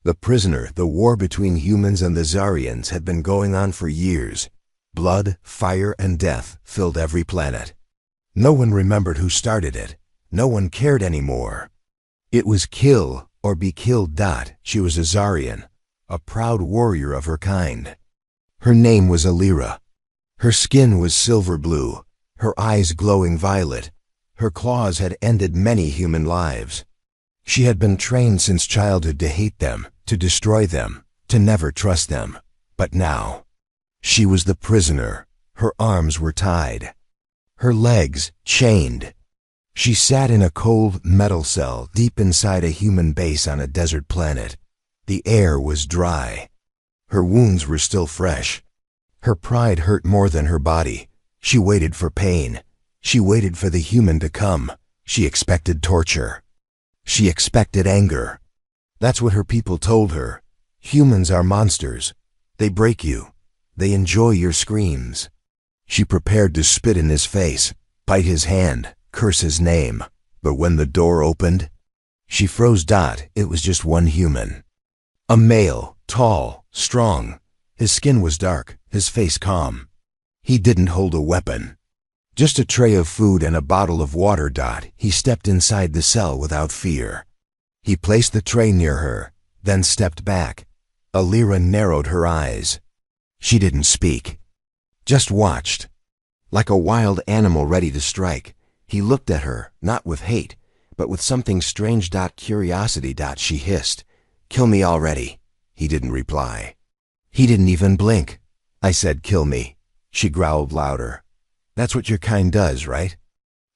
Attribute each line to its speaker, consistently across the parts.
Speaker 1: The prisoner, the war between humans and the Zarians had been going on for years. Blood, fire, and death filled every planet. No one remembered who started it. No one cared anymore. It was kill or be killed. She was a Zarian, a proud warrior of her kind. Her name was Alira. Her skin was silver blue, her eyes glowing violet. Her claws had ended many human lives. She had been trained since childhood to hate them, to destroy them, to never trust them. But now, she was the prisoner. Her arms were tied, her legs chained. She sat in a cold metal cell deep inside a human base on a desert planet. The air was dry. Her wounds were still fresh. Her pride hurt more than her body. She waited for pain. She waited for the human to come. She expected torture. She expected anger. That's what her people told her. Humans are monsters. They break you. They enjoy your screams. She prepared to spit in his face, bite his hand, curse his name. But when the door opened, she froze. It was just one human. A male, tall, strong. His skin was dark, his face calm. He didn't hold a weapon. Just a tray of food and a bottle of water. He stepped inside the cell without fear. He placed the tray near her, then stepped back. Alira narrowed her eyes. She didn't speak, just watched. Like a wild animal ready to strike, he looked at her, not with hate, but with something strange. Curiosity. She hissed, "Kill me already." He didn't reply. He didn't even blink. "I said kill me," she growled louder. "That's what your kind does, right?"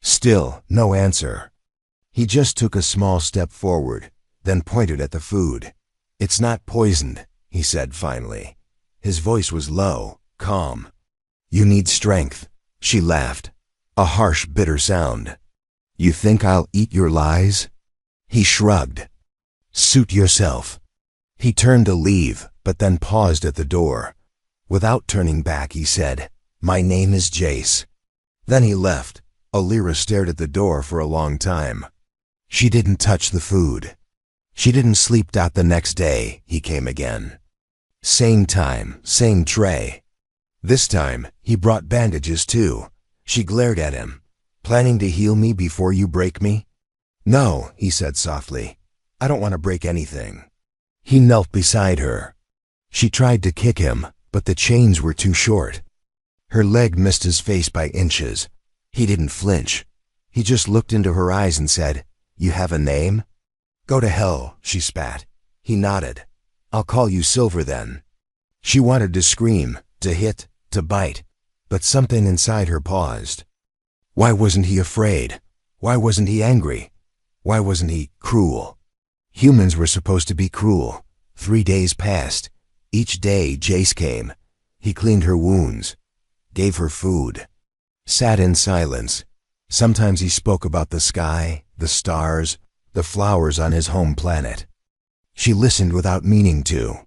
Speaker 1: Still, no answer. He just took a small step forward, then pointed at the food. "It's not poisoned," he said finally. His voice was low, calm. "You need strength." She laughed, a harsh, bitter sound. "You think I'll eat your lies?" He shrugged. "Suit yourself." He turned to leave, but then paused at the door. Without turning back, he said, "My name is Jace." Then he left. Alira stared at the door for a long time. She didn't touch the food. She didn't sleep. The next day, he came again. Same time, same tray. This time, he brought bandages too. She glared at him. "Planning to heal me before you break me?" "No," he said softly. "I don't want to break anything." He knelt beside her. She tried to kick him, but the chains were too short. Her leg missed his face by inches. He didn't flinch. He just looked into her eyes and said, "You have a name?" "Go to hell," she spat. He nodded. "I'll call you Silver then." She wanted to scream, to hit, to bite, but something inside her paused. Why wasn't he afraid? Why wasn't he angry? Why wasn't he cruel? Humans were supposed to be cruel. 3 days passed. Each day Jace came. He cleaned her wounds, gave her food, sat in silence. Sometimes he spoke about the sky, the stars, the flowers on his home planet. She listened without meaning to.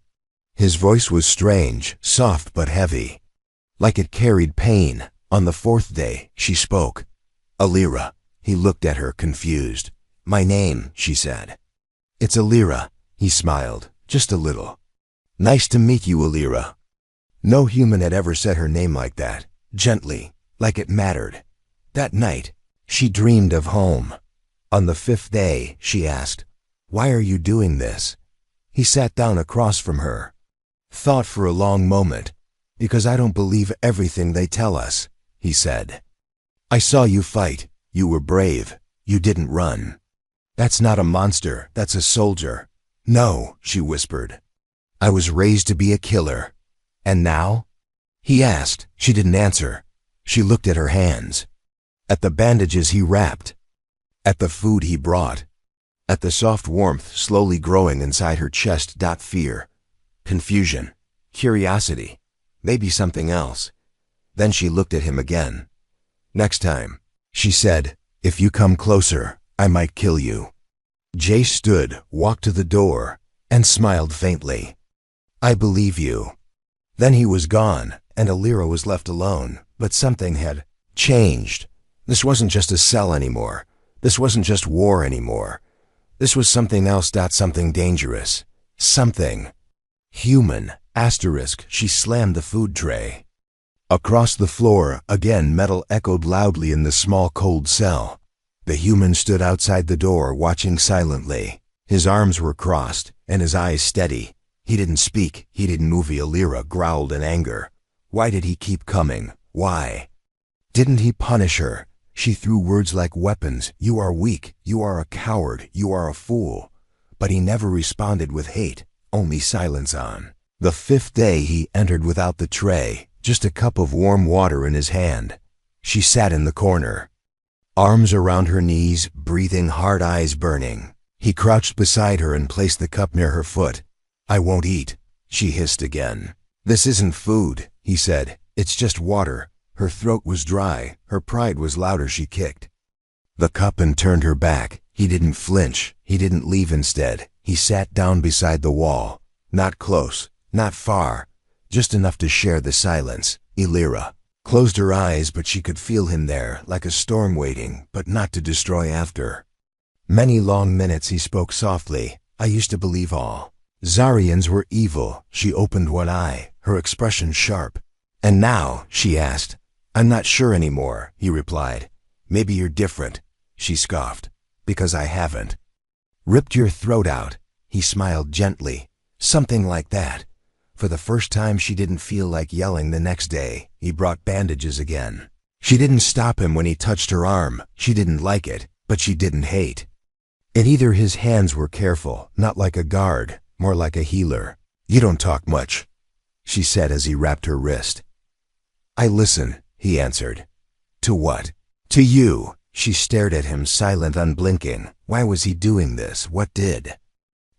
Speaker 1: His voice was strange, soft but heavy, like it carried pain. On the 4th day, she spoke. "Alira." He looked at her, confused. "My name," she said. "It's Alira." He smiled, just a little. "Nice to meet you, Alira." No human had ever said her name like that, gently, like it mattered. That night, she dreamed of home. On the 5th day, she asked, "Why are you doing this?" He sat down across from her, thought for a long moment. "Because I don't believe everything they tell us," he said. "I saw you fight. You were brave. You didn't run. That's not a monster, that's a soldier." "No," she whispered. "I was raised to be a killer." "And now?" he asked. She didn't answer. She looked at her hands, at the bandages he wrapped, at the food he brought, at the soft warmth slowly growing inside her chest. Fear, confusion, curiosity, maybe something else. Then she looked at him again. "Next time," she said, "if you come closer, I might kill you." Jace stood, walked to the door, and smiled faintly. "I believe you." Then he was gone, and Alira was left alone, but something had changed. This wasn't just a cell anymore. This wasn't just war anymore. This was something else. Something dangerous. Something. Human. Asterisk. She slammed the food tray. Across the floor, again metal echoed loudly in the small cold cell. The human stood outside the door, watching silently. His arms were crossed, and his eyes steady. He didn't speak, he didn't move. Illyra growled in anger. Why did he keep coming? Why? Didn't he punish her? She threw words like weapons. You are weak, you are a coward, you are a fool. But he never responded with hate, only silence. On the 5th day he entered without the tray, just a cup of warm water in his hand. She sat in the corner, arms around her knees, breathing hard, eyes burning. He crouched beside her and placed the cup near her foot. I won't eat, she hissed again. This isn't food, he said. It's just water. Her throat was dry, her pride was louder. She kicked the cup and turned her back. He didn't flinch, he didn't leave. Instead, he sat down beside the wall. Not close, not far, just enough to share the silence. Illyra closed her eyes, but she could feel him there, like a storm waiting, but not to destroy. After many long minutes he spoke softly. I used to believe all Zarians were evil. She opened one eye, her expression sharp. And now, she asked. I'm not sure anymore, he replied. Maybe you're different, she scoffed. Because I haven't ripped your throat out. He smiled gently. Something like that. For the first time she didn't feel like yelling. The next day, he brought bandages again. She didn't stop him when he touched her arm. She didn't like it, but she didn't hate it either. His hands were careful, not like a guard, more like a healer. You don't talk much, she said as he wrapped her wrist. I listen, he answered. To what? To you. She stared at him, silent, unblinking. Why was he doing this? What did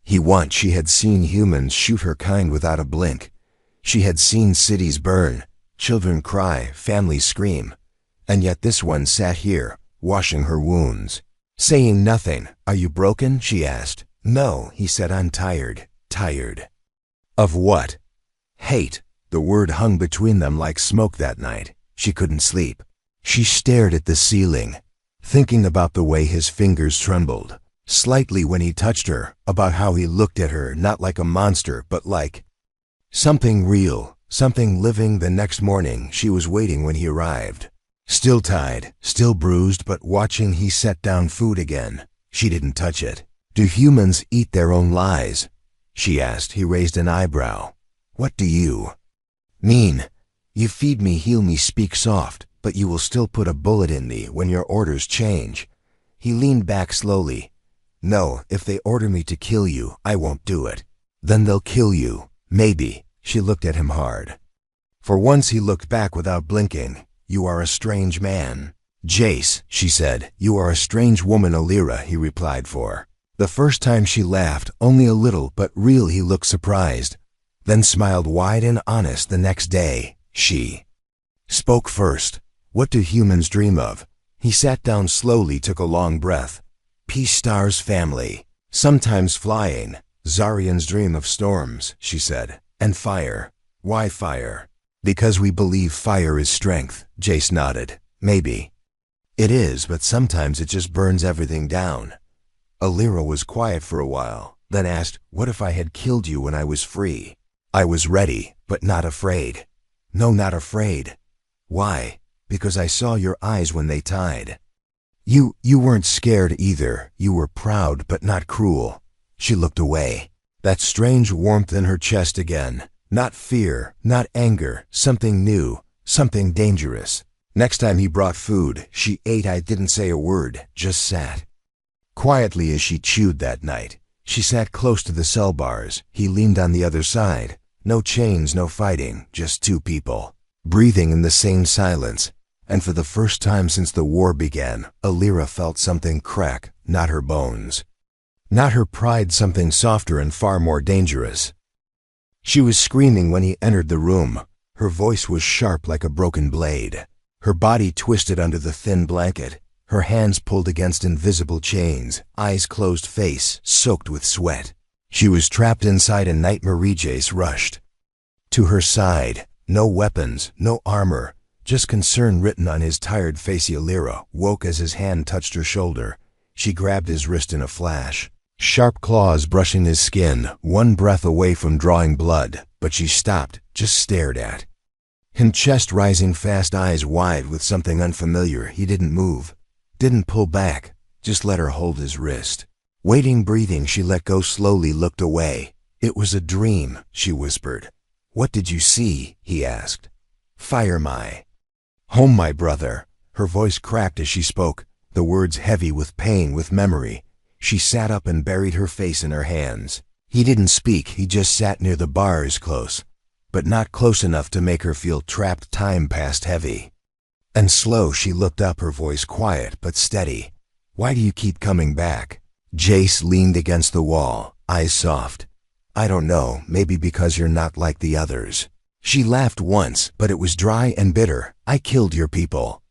Speaker 1: he want? She had seen humans shoot her kind without a blink. She had seen cities burn, children cry, families scream. And yet this one sat here, washing her wounds, saying nothing. Are you broken? She asked. No, he said. I'm tired. Tired. Of what? Hate. The word hung between them like smoke that night. She couldn't sleep. She stared at the ceiling, thinking about the way his fingers trembled slightly when he touched her, about how he looked at her, not like a monster, but like something real, something living. The next morning, she was waiting when he arrived. Still tied, still bruised, but watching. He set down food again. She didn't touch it. Do humans eat their own lies? She asked. He raised an eyebrow. What do you mean? You feed me, heal me, speak soft, but you will still put a bullet in me when your orders change. He leaned back slowly. No, if they order me to kill you, I won't do it. Then they'll kill you. Maybe. She looked at him hard. For once he looked back without blinking. You are a strange man. Jace, she said. You are a strange woman. Illyra, he replied. For the first time she laughed, only a little, but real. He looked surprised, then smiled wide and honest. The next day, she spoke first. What do humans dream of? He sat down slowly, took a long breath. Peace, stars, family. Sometimes flying. Zarians dream of storms, she said. And fire. Why fire? Because we believe fire is strength. Jace nodded. Maybe it is, but sometimes it just burns everything down. Illyra was quiet for a while, then asked, what if I had killed you when I was free? I was ready, but not afraid. No, not afraid. Why? Because I saw your eyes when they tied. You weren't scared either. You were proud, but not cruel. She looked away. That strange warmth in her chest again. Not fear, not anger, something new, something dangerous. Next time he brought food, she ate. I didn't say a word, just sat quietly as she chewed that night. She sat close to the cell bars. He leaned on the other side. No chains, no fighting, just two people, breathing in the same silence. And for the first time since the war began, Illyra felt something crack, not her bones, not her pride, something softer and far more dangerous. She was screaming when he entered the room. Her voice was sharp like a broken blade. Her body twisted under the thin blanket, her hands pulled against invisible chains, eyes closed, face soaked with sweat. She was trapped inside a nightmare. Jace rushed to her side. No weapons, no armor, just concern written on his tired face. Illyra woke as his hand touched her shoulder. She grabbed his wrist in a flash. sharp claws brushing his skin, one breath away from drawing blood, but she stopped, just stared at him, chest rising fast, eyes wide with something unfamiliar. He didn't move, didn't pull back, just let her hold his wrist. Waiting, breathing, she let go slowly, looked away. It was a dream, she whispered. What did you see? He asked. Fire, my home, my brother. Her voice cracked as she spoke, the words heavy with pain, with memory. She sat up and buried her face in her hands. He didn't speak, he just sat near the bars, close, but not close enough to make her feel trapped. Time passed heavy and slow. She looked up, her voice quiet but steady. Why do you keep coming back? Jace leaned against the wall, eyes soft. I don't know, maybe because you're not like the others. She laughed once, but it was dry and bitter. I killed your people.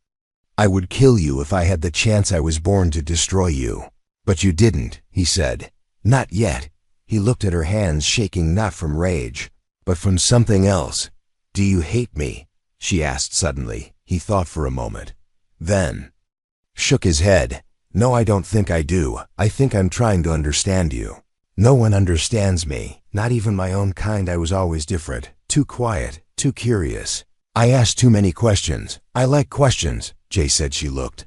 Speaker 1: I would kill you if I had the chance. I was born to destroy you. But you didn't, he said. Not yet. He looked at her hands, shaking not from rage, but from something else. Do you hate me? She asked suddenly. He thought for a moment, then shook his head. No, I don't think I do. I think I'm trying to understand you. No one understands me, not even my own kind. I was always different, too quiet, too curious. I asked too many questions. I like questions, Jay said. She looked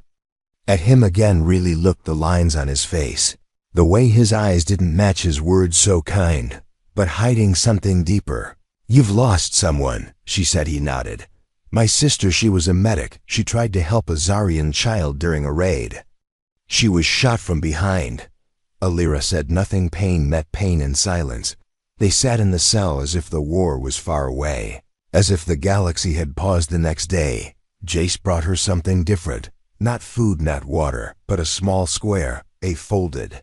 Speaker 1: at him again, really looked, the lines on his face, the way his eyes didn't match his words, so kind, but hiding something deeper. You've lost someone, she said. He nodded. My sister, she was a medic. She tried to help a Zarian child during a raid. She was shot from behind. Alira said nothing. Pain met pain in silence. They sat in the cell as if the war was far away, as if the galaxy had paused. The next day, Jace brought her something different. Not food, not water, but a small square, a folded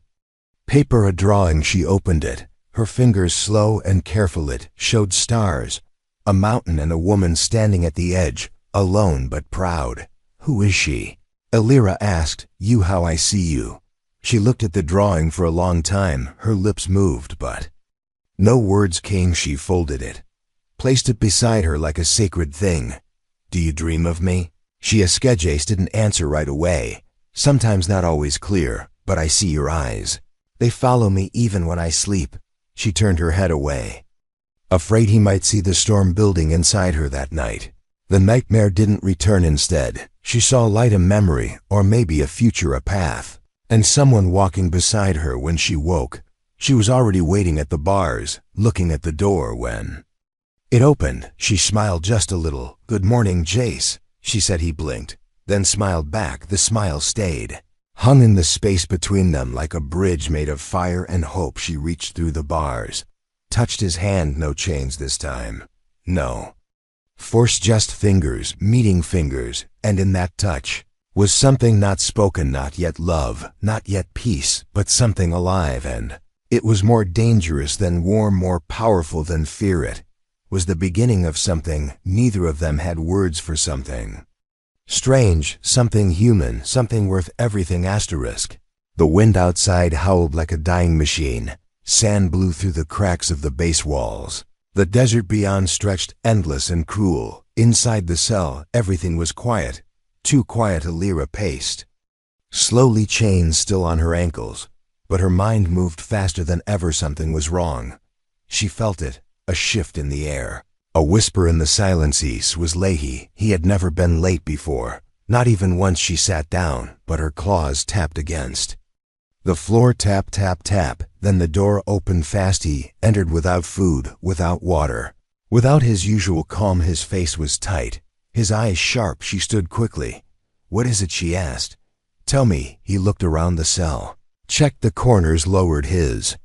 Speaker 1: paper, a drawing. She opened it, her fingers slow and careful. It showed stars, a mountain and a woman standing at the edge, alone but proud. Who is she? Alira asked. You, how I see you. She looked at the drawing for a long time. Her lips moved, but no words came. She folded it, placed it beside her like a sacred thing. Do you dream of me? She asked. Jace didn't answer right away. Sometimes, not always clear, but I see your eyes. They follow me even when I sleep. She turned her head away, afraid he might see the storm building inside her that night. The nightmare didn't return. Instead, she saw light, a memory, or maybe a future, a path, and someone walking beside her. When she woke, she was already waiting at the bars, looking at the door. When it opened, she smiled just a little. Good morning, Jace, she said. He blinked, then smiled back. The smile stayed, hung in the space between them like a bridge made of fire and hope. She reached through the bars, touched his hand. No chains this time. No force, just fingers meeting fingers, and in that touch was something not spoken, not yet love, not yet peace, but something alive, and it was more dangerous than war, more powerful than fear. It was the beginning of something. Neither of them had words for something strange, something human, something worth everything. Asterisk. The wind outside howled like a dying machine. Sand blew through the cracks of the base walls. The desert beyond stretched endless and cruel. Inside the cell, everything was quiet. Too quiet. Alira paced slowly, chains still on her ankles, but her mind moved faster than ever. Something was wrong. She felt it, a shift in the air, a whisper in the silence. Was Leahy. He had never been late before, not even once. She sat down, but her claws tapped against the floor. Tap, tap, tap. Then the door opened fast. He entered without food, without water, without his usual calm. His face was tight, his eyes sharp. She stood quickly. What is it? She asked. Tell me. He looked around the cell, checked the corners, lowered his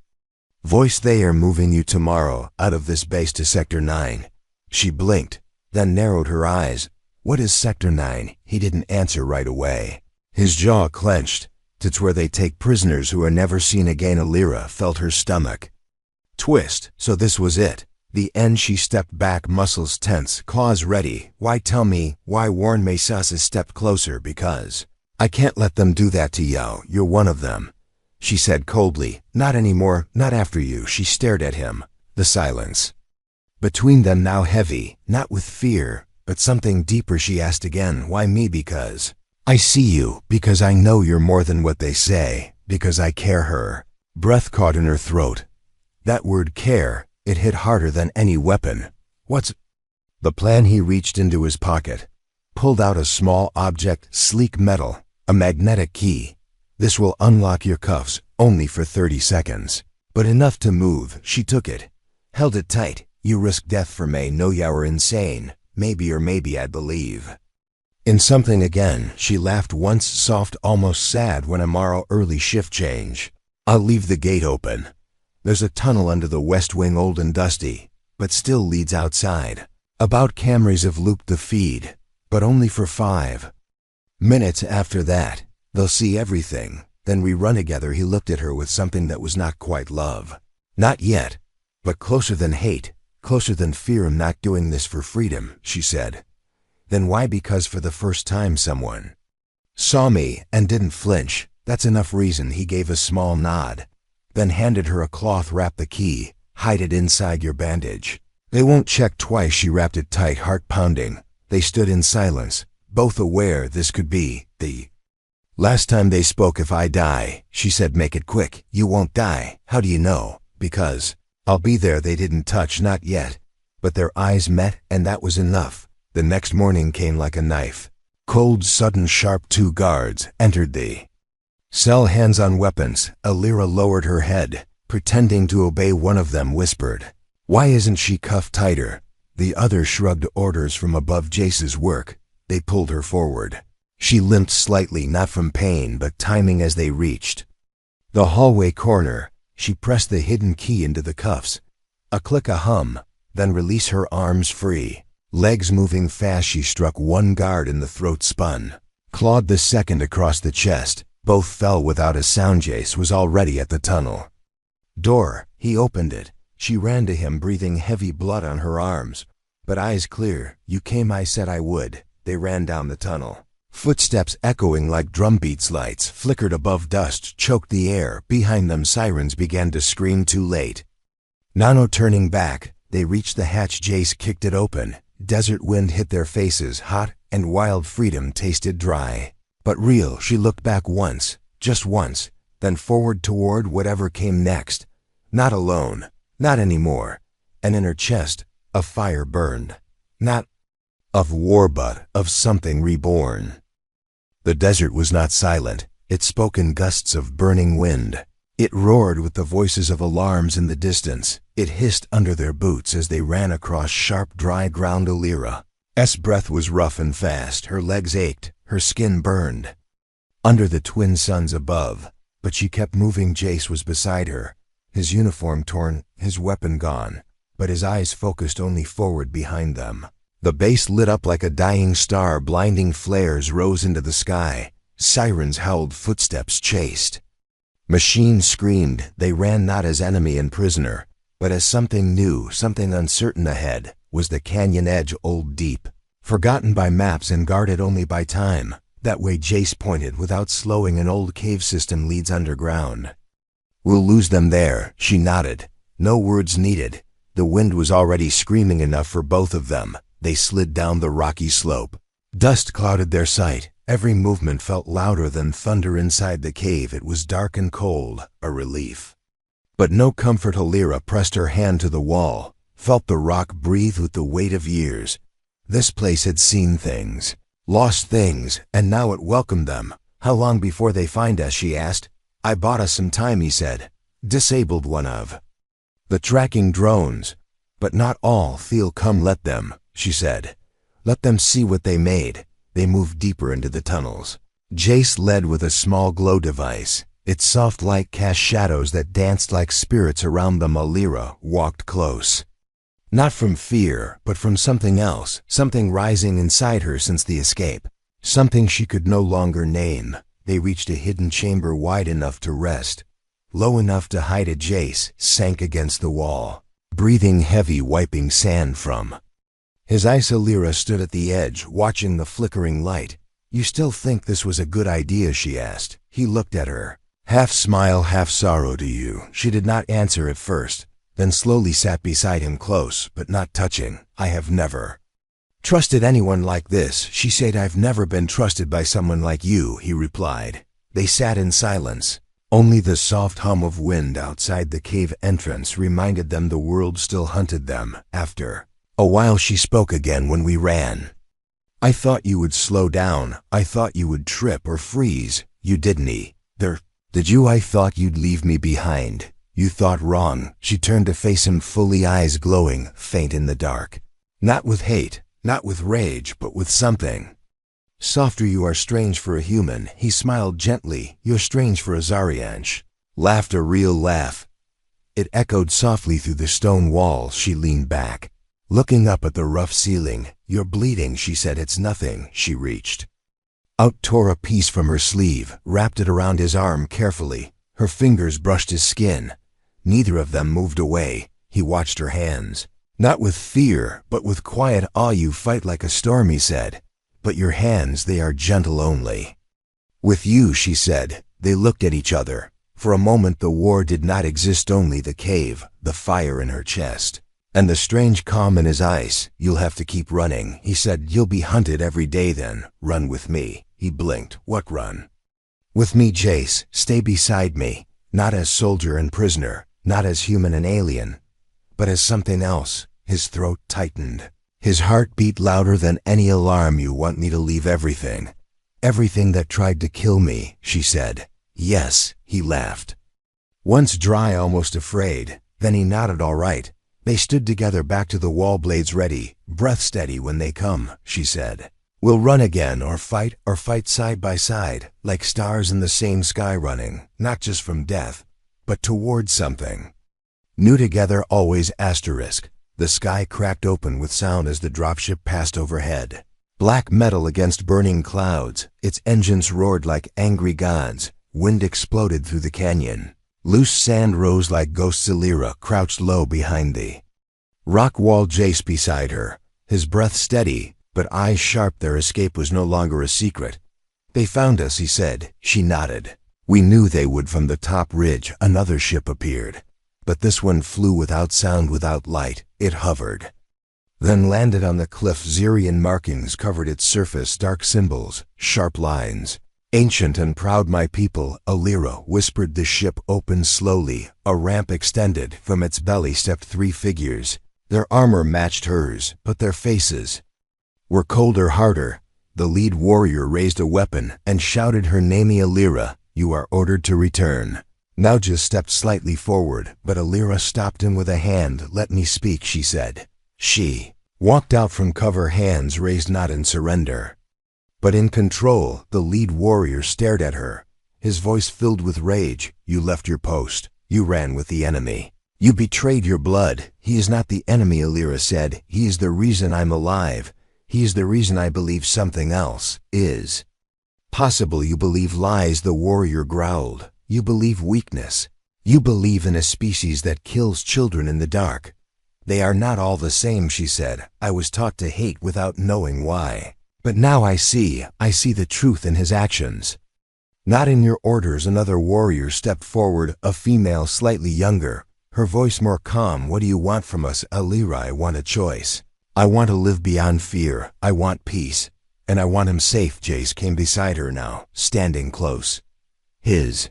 Speaker 1: voice. They are moving you tomorrow, out of this base to Sector 9. She blinked, then narrowed her eyes. What is Sector 9? He didn't answer right away. His jaw clenched. It's where they take prisoners who are never seen again. Alira felt her stomach twist. So this was it. The end. She stepped back, muscles tense, claws ready. Why? Tell me. Why? Warn me. Sasa stepped closer. Because I can't let them do that to you. You're one of them, she said coldly. Not anymore, not after you. She stared at him. The silence between them now heavy, not with fear, but something deeper. She asked again. Why me? Because I see you, because I know you're more than what they say, because I care. Her Breath caught in her throat. That word care, it hit harder than any weapon. What's the plan? He reached into his pocket, pulled out a small object, sleek metal, a magnetic key. This will unlock your cuffs, only for 30 seconds. But enough to move. She took it, held it tight. You risk death for me. No, you're insane. Maybe or maybe I'd believe in something again. She laughed once, soft, almost sad. When tomorrow early shift change, I'll leave the gate open. There's a tunnel under the west wing, old and dusty, but still leads outside. About cameras have looped the feed, but only for 5 minutes. After that, they'll see everything. Then we run together. He looked at her with something that was not quite love. Not yet, but closer than hate, closer than fear. I'm not doing this for freedom, she said. Then why? Because for the first time someone saw me and didn't flinch. That's enough reason. He gave a small nod, then handed her a cloth. Wrap the key, hide it inside your bandage. They won't check twice. She wrapped it tight, heart pounding. They stood in silence, both aware this could be the last time they spoke. If I die, she said, make it quick. You won't die. How do you know? Because I'll be there. They didn't touch, not yet, but their eyes met, and that was enough. The next morning came like a knife. Cold, sudden, sharp. 2 guards entered the cell, hands on weapons. Alira lowered her head, pretending to obey. One of them whispered, "Why isn't she cuffed tighter?" The other shrugged. Orders from above. Jace's work. They pulled her forward. She limped slightly, not from pain, but timing. As they reached the hallway corner, she pressed the hidden key into the cuffs. A click, a hum, then release her arms free. Legs moving fast. She struck one guard in the throat, spun, clawed the second across the chest. Both fell without a sound. Jace was already at the tunnel door. He opened it. She ran to him, breathing heavy, blood on her arms, but eyes clear. You came, I said I would. They ran down the tunnel. Footsteps echoing like drumbeats. Lights flickered above. Dust choked the air. Behind them, sirens began to scream. Too late. No turning back. They reached the hatch. Jace kicked it open. Desert wind hit their faces, hot and wild. Freedom tasted dry, but real. She looked back once, just once, then forward toward whatever came next. Not alone, not anymore. And in her chest, a fire burned. Not of war, but of something reborn. The desert was not silent. It spoke in gusts of burning wind. It roared with the voices of alarms in the distance. It hissed under their boots as they ran across sharp, dry ground. Alira's breath was rough and fast. Her legs ached. Her skin burned under the twin suns above, but she kept moving. Jace was beside her, his uniform torn, his weapon gone, but his eyes focused only forward. Behind them, the base lit up like a dying star. Blinding flares rose into the sky. Sirens howled. Footsteps chased. Machines screamed. They ran not as enemy and prisoner, but as something new, something uncertain. Ahead was the canyon edge, old, deep, forgotten by maps and guarded only by time. That way, Jace pointed without slowing. An old cave system leads underground. We'll lose them there. She nodded. No words needed. The wind was already screaming enough for both of them. They slid down the rocky slope. Dust clouded their sight. Every movement felt louder than thunder inside the cave. It was dark and cold, a relief, but no comfort. Alira pressed her hand to the wall, felt the rock breathe with the weight of years. This place had seen things, lost things, and now it welcomed them. How long before they find us? She asked. I bought us some time, he said. Disabled one of the tracking drones, but not all. Feel, come, let them, she said. Let them see what they made. They moved deeper into the tunnels. Jace led with a small glow device. Its soft light cast shadows that danced like spirits around them. Alira walked close. Not from fear, but from something else, something rising inside her since the escape. Something she could no longer name. They reached a hidden chamber wide enough to rest, low enough to hide it. Jace sank against the wall, breathing heavy, wiping sand from his eyes. Alira stood at the edge, watching the flickering light. You still think this was a good idea? She asked. He looked at her, half smile, half sorrow. Do you? She did not answer at first, then slowly sat beside him, close, but not touching. I have never trusted anyone like this, she said. I've never been trusted by someone like you, he replied. They sat in silence, Only the soft hum of wind outside the cave entrance reminded them the world still hunted them. After a while she spoke again when we ran. I thought you would slow down. I thought you would trip or freeze. You didn't. Did you? I thought you'd leave me behind. You thought wrong. She turned to face him, fully, eyes glowing, faint in the dark. Not with hate, not with rage, but with something softer. You are strange for a human. He smiled gently. You're strange for a Zarianch. Laughed, a real laugh. It echoed softly through the stone walls. She leaned back, looking up at the rough ceiling. You're bleeding, she said. It's nothing. She reached out, tore a piece from her sleeve, wrapped it around his arm carefully. Her fingers brushed his skin. Neither of them moved away. He watched her hands, not with fear, but with quiet awe. You fight like a storm, he said, but your hands, they are gentle only. With you, she said. They looked at each other. For a moment the war did not exist, only the cave, the fire in her chest, and the strange calm in his eyes. You'll have to keep running, he said. You'll be hunted every day then. Run with me. He blinked. What run? With me, Jace. Stay beside me. Not as soldier and prisoner, not as human and alien, but as something else. His throat tightened. His heart beat louder than any alarm. You want me to leave everything? Everything that tried to kill me, she said. Yes, he laughed. Once dry, almost afraid. Then he nodded. All right. They stood together, back to the wall, blades ready, breath steady. When they come, she said, we'll run again, or fight side by side, like stars in the same sky, running, not just from death, but towards something new together always. Asterisk. The sky cracked open with sound as the dropship passed overhead. Black metal against burning clouds. Its engines roared like angry gods. Wind exploded through the canyon. Loose sand rose like ghosts. Illyra crouched low behind the rock wall, Jace beside her, his breath steady, but eyes sharp. Their escape was no longer a secret. They found us, he said. She nodded. We knew they would. From the top ridge, another ship appeared. But this one flew without sound, without light. It hovered, then landed on the cliff. Zirian markings covered its surface, dark symbols, sharp lines. Ancient and proud. My people, Illyra whispered. The ship opened slowly. A ramp extended. From its belly stepped 3 figures. Their armor matched hers, but their faces were colder, harder. The lead warrior raised a weapon and shouted her name. Illyra, you are ordered to return. Now just stepped slightly forward, but Illyra stopped him with a hand. Let me speak, she said. She walked out from cover, hands raised, not in surrender, but in control. The lead warrior stared at her, his voice filled with rage. You left your post. You ran with the enemy. You betrayed your blood. He is not the enemy, Illyra said. He is the reason I'm alive. He is the reason I believe something else is possible. You believe lies, the warrior growled. You believe weakness. You believe in a species that kills children in the dark. They are not all the same, she said. I was taught to hate without knowing why. But now I see the truth in his actions, not in your orders. Another warrior stepped forward, a female slightly younger, her voice more calm. What do you want from us? Illyra, I want a choice. I want to live beyond fear. I want peace. And I want him safe. Jace came beside her now, standing close. His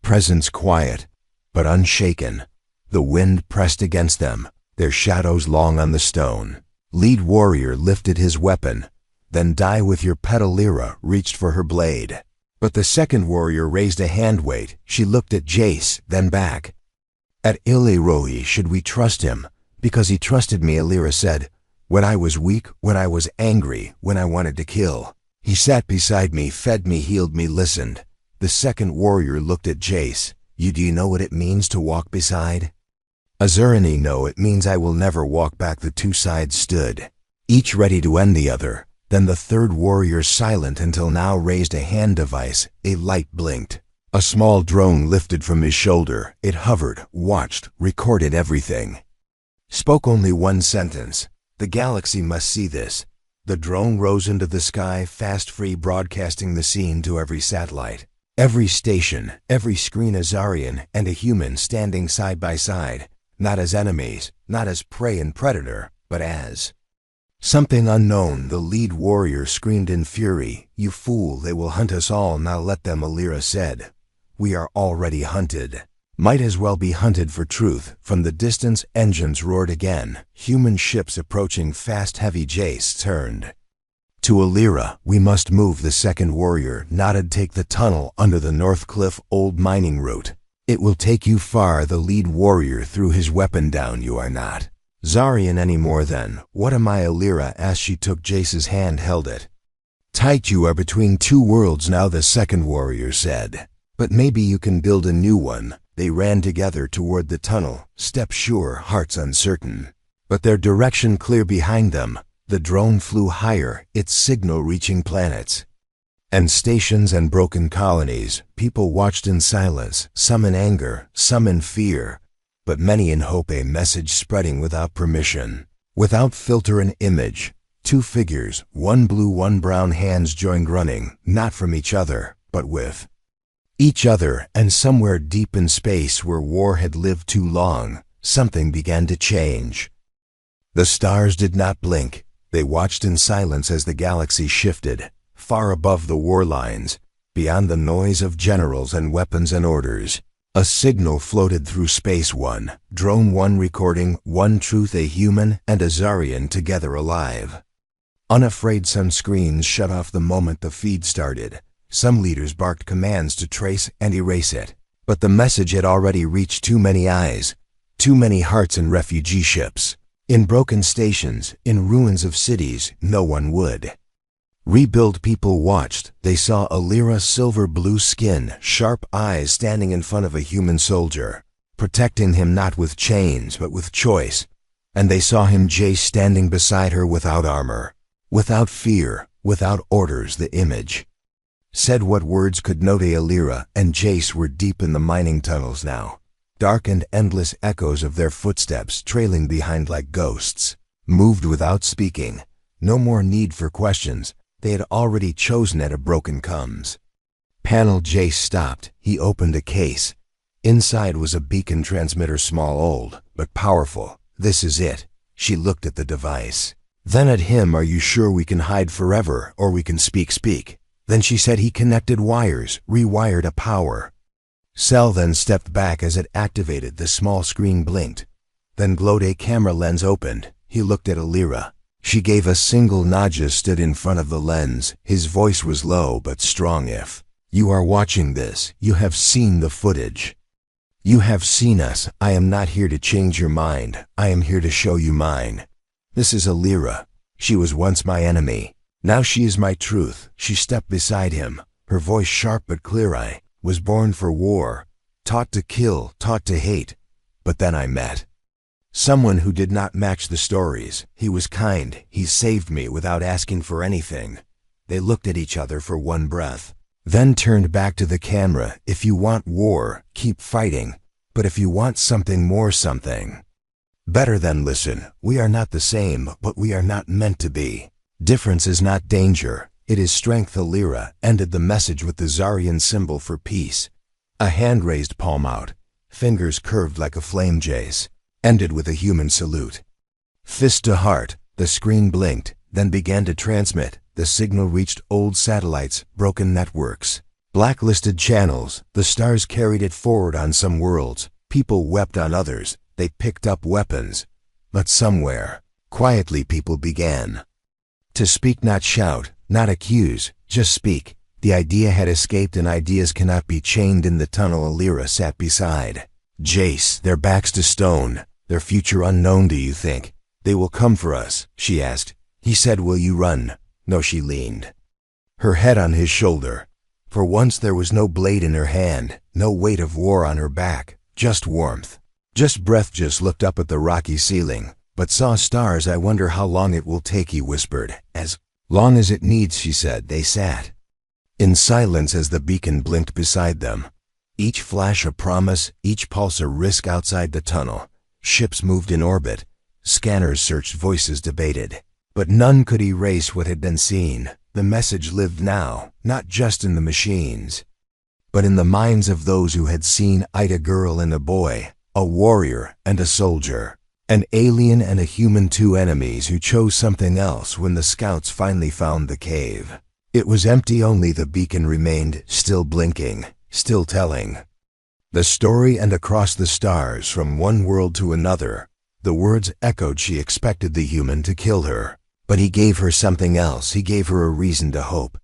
Speaker 1: presence quiet, but unshaken. The wind pressed against them, their shadows long on the stone. Lead warrior lifted his weapon. Then die with your pet. Illyra reached for her blade, but the second warrior raised a hand. Wait. She looked at Jace, then back at Illyra. Should we trust him? Because he trusted me, Illyra said. When I was weak, when I was angry, when I wanted to kill. He sat beside me, fed me, healed me, listened. The second warrior looked at Jace. Do you know what it means to walk beside? Azurani, no, it means I will never walk back. The two sides stood, each ready to end the other. Then the third warrior, silent until now, raised a hand device. A light blinked. A small drone lifted from his shoulder. It hovered, watched, recorded everything. Spoke only one sentence. The galaxy must see this. The drone rose into the sky, fast, free, broadcasting the scene to every satellite, every station, every screen. A Zarian and a human standing side by side, not as enemies, not as prey and predator, but as something unknown. The lead warrior screamed in fury. You fool, they will hunt us all. Now let them, Illyra said. We are already hunted. Might as well be hunted for truth. From the distance, engines roared again. Human ships approaching fast. Heavy. Jace turned to Alira. We must move. The second warrior nodded. Take the tunnel under the North Cliff old mining route. It will take you far. The lead warrior threw his weapon down. You are not Zarian anymore then. What am I? Alira asked. She took Jace's hand, held it tight. You are between two worlds now, the second warrior said. But maybe you can build a new one. They ran together toward the tunnel, steps sure, hearts uncertain. But their direction clear behind them. The drone flew higher, its signal reaching planets and stations and broken colonies. People watched in silence, some in anger, some in fear, but many in hope. A message spreading without permission, without filter. An image. Two figures, one blue, one brown, hands joined, running, not from each other, but with each other. And somewhere deep in space, where war had lived too long, something began to change. The stars did not blink. They watched in silence as the galaxy shifted, far above the war lines, beyond the noise of generals and weapons and orders. A signal floated through space. One drone, one recording, one truth. A human and a Zarian together, alive, unafraid. Some screens shut off the moment the feed started. Some leaders barked commands to trace and erase it. But the message had already reached too many eyes, too many hearts. In refugee ships, in broken stations, in ruins of cities, no one would rebuild. People watched. They saw Alira, silver blue skin, sharp eyes, standing in front of a human soldier, protecting him not with chains but with choice. And they saw him, Jace, standing beside her, without armor, without fear, without orders. The image said what words could not. Alira and Jace were deep in the mining tunnels now. Dark and endless echoes of their footsteps trailing behind like ghosts, moved without speaking. No more need for questions. They had already chosen at a broken comes panel. Jace stopped. He opened a case. Inside was a beacon transmitter, small, old, but powerful. This is it. She looked at the device, then at him. Are you sure we can hide forever, or we can speak? Then she said he connected wires, rewired a power cell, then stepped back as it activated. The small screen blinked, then glowed. A camera lens opened. He looked at Alira. She gave a single nod, just stood in front of the lens. His voice was low but strong. If you are watching this, you have seen the footage. You have seen us. I am not here to change your mind. I am here to show you mine. This is Alira. She was once my enemy. Now she is my truth. She stepped beside him, her voice sharp but clear. I was born for war, taught to kill, taught to hate. But then I met someone who did not match the stories. He was kind. He saved me without asking for anything. They looked at each other for one breath, then turned back to the camera. If you want war, keep fighting. But if you want something more, something better, then listen. We are not the same, but we are not meant to be. Difference is not danger, it is strength. Alira ended the message with the Zarian symbol for peace. A hand raised, palm out, fingers curved like a flame. Jace ended with a human salute. Fist to heart. The screen blinked, then began to transmit. The signal reached old satellites, broken networks, blacklisted channels. The stars carried it forward on some worlds. People wept on others. They picked up weapons. But somewhere, quietly, people began to speak, not shout, not accuse, just speak. The idea had escaped, and ideas cannot be chained in the tunnel. Alira sat beside Jace, their backs to stone, their future unknown. Do you think they will come for us? She asked. He said, will you run? No. She leaned her head on his shoulder. For once there was no blade in her hand, no weight of war on her back, just warmth, just breath. Just looked up at the rocky ceiling, but saw stars. I wonder how long it will take, he whispered. As long as it needs, she said. They sat in silence as the beacon blinked beside them. Each flash a promise, each pulse a risk. Outside the tunnel, ships moved in orbit. Scanners searched, voices debated. But none could erase what had been seen. The message lived now, not just in the machines, but in the minds of those who had seen it. A girl and a boy, a warrior and a soldier, an alien and a human, two enemies who chose something else. When the scouts finally found the cave, it was empty. Only the beacon remained, still blinking, still telling the story, and across the stars from one world to another, the words echoed. She expected the human to kill her, but he gave her something else. He gave her a reason to hope.